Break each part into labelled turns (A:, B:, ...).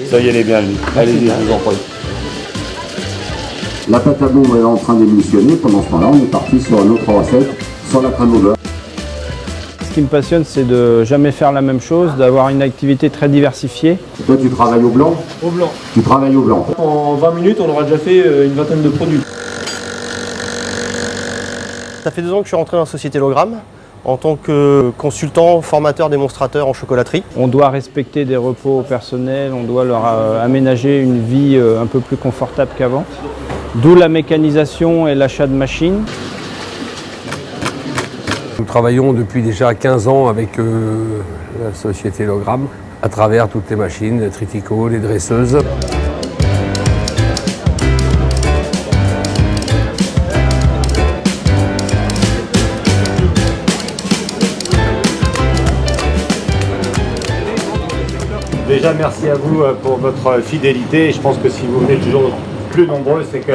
A: Soyez les bienvenus. Allez-y, je vous en prie.
B: La pâte à bombe est en train d'émulsionner. Pendant ce temps-là, on est parti sur une autre recette, sur la crème au beurre.
C: Ce qui me passionne, c'est de jamais faire la même chose, d'avoir une activité très diversifiée.
B: Et toi, tu travailles au blanc?
D: Au blanc.
B: Tu travailles au blanc.
D: En 20 minutes, on aura déjà fait une vingtaine de produits.
E: Ça fait 2 ans que je suis rentré dans la société Logramme en tant que consultant, formateur, démonstrateur en chocolaterie.
C: On doit respecter des repos personnels, on doit leur aménager une vie un peu plus confortable qu'avant. D'où la mécanisation et l'achat de machines.
F: Nous travaillons depuis déjà 15 ans avec la société Logramme à travers toutes les machines, les triticos, les dresseuses.
A: Déjà, merci à vous pour votre fidélité. Je pense que si vous venez toujours plus nombreux, c'est que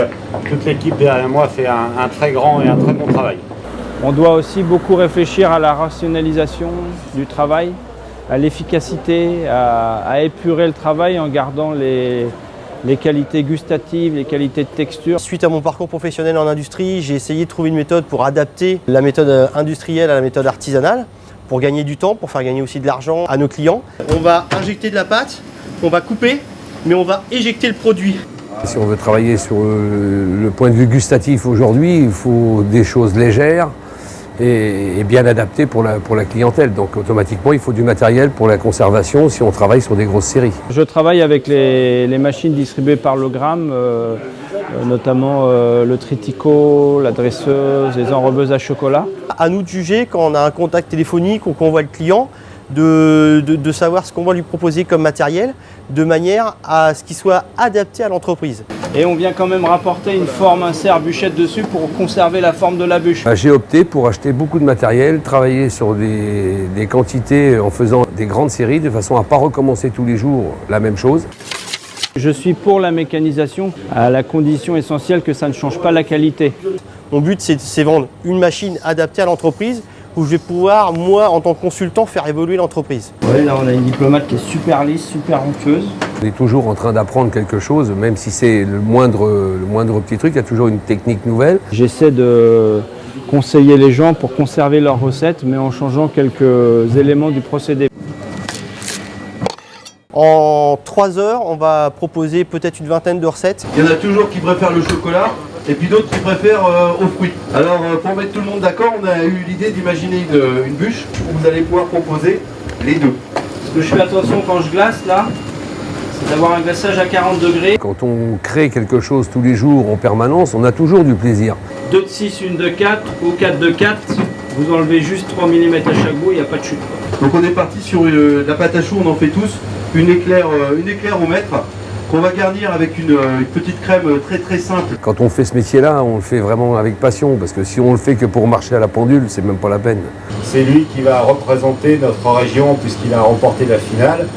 A: toute l'équipe derrière moi fait un très grand et un très bon travail.
C: On doit aussi beaucoup réfléchir à la rationalisation du travail, à l'efficacité, à épurer le travail en gardant les qualités gustatives, les qualités de texture.
E: Suite à mon parcours professionnel en industrie, j'ai essayé de trouver une méthode pour adapter la méthode industrielle à la méthode artisanale, pour gagner du temps, pour faire gagner aussi de l'argent à nos clients. On va injecter de la pâte, on va couper, mais on va éjecter le produit.
F: Si on veut travailler sur le point de vue gustatif aujourd'hui, il faut des choses légères et bien adaptées pour la clientèle. Donc automatiquement, il faut du matériel pour la conservation si on travaille sur des grosses séries.
C: Je travaille avec les machines distribuées par Logramme, notamment le tritico, la dresseuse, les enrobeuses à chocolat.
E: À nous de juger quand on a un contact téléphonique ou qu'on voit le client, de savoir ce qu'on va lui proposer comme matériel, de manière à ce qu'il soit adapté à l'entreprise.
C: Et on vient quand même rapporter une forme insert bûchette dessus pour conserver la forme de la bûche.
F: J'ai opté pour acheter beaucoup de matériel, travailler sur des quantités en faisant des grandes séries de façon à ne pas recommencer tous les jours la même chose.
C: Je suis pour la mécanisation à la condition essentielle que ça ne change pas la qualité.
E: Mon but, c'est vendre une machine adaptée à l'entreprise où je vais pouvoir, moi, en tant que consultant, faire évoluer l'entreprise.
C: Ouais, là, on a une diplomate qui est super lisse, super onctueuse.
F: On est toujours en train d'apprendre quelque chose, même si c'est le moindre petit truc, il y a toujours une technique nouvelle.
C: J'essaie de conseiller les gens pour conserver leurs recettes, mais en changeant quelques éléments du procédé.
E: En 3 heures, on va proposer peut-être une vingtaine de recettes.
G: Il y en a toujours qui préfèrent le chocolat et puis d'autres qui préfèrent aux fruits. Alors pour mettre tout le monde d'accord, on a eu l'idée d'imaginer une bûche où vous allez pouvoir proposer les deux.
C: Ce que je fais attention quand je glace là, c'est d'avoir un glaçage à 40 degrés.
F: Quand on crée quelque chose tous les jours en permanence, on a toujours du plaisir.
C: 2 de 6, 1 de 4 ou 4 de 4, vous enlevez juste 3 mm à chaque bout, il n'y a pas de chute.
G: Donc on est parti sur la pâte à choux, on en fait tous, une éclair au mètre, qu'on va garnir avec une petite crème très très simple.
F: Quand on fait ce métier-là, on le fait vraiment avec passion, parce que si on le fait que pour marcher à la pendule, c'est même pas la peine.
A: C'est lui qui va représenter notre région puisqu'il a remporté la finale.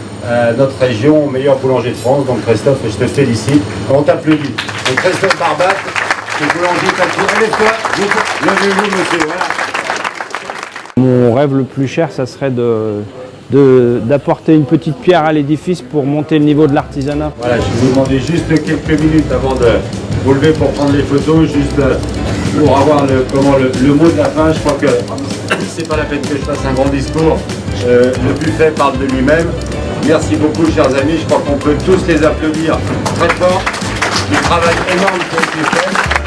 A: Notre région, meilleur boulanger de France. Donc Christophe, je te félicite. On t'applaudit. Donc Christophe Barbat, c'est boulanger Tatou. Lève-toi, levez-vous monsieur. Voilà.
C: Mon rêve le plus cher, ça serait d'apporter une petite pierre à l'édifice pour monter le niveau de l'artisanat.
A: Voilà, je vais vous demander juste quelques minutes avant de vous lever pour prendre les photos, juste pour avoir le mot de la fin. Je crois que c'est pas la peine que je fasse un grand discours. Le buffet parle de lui-même. Merci beaucoup, chers amis. Je crois qu'on peut tous les applaudir très fort du travail énorme qui a été fait.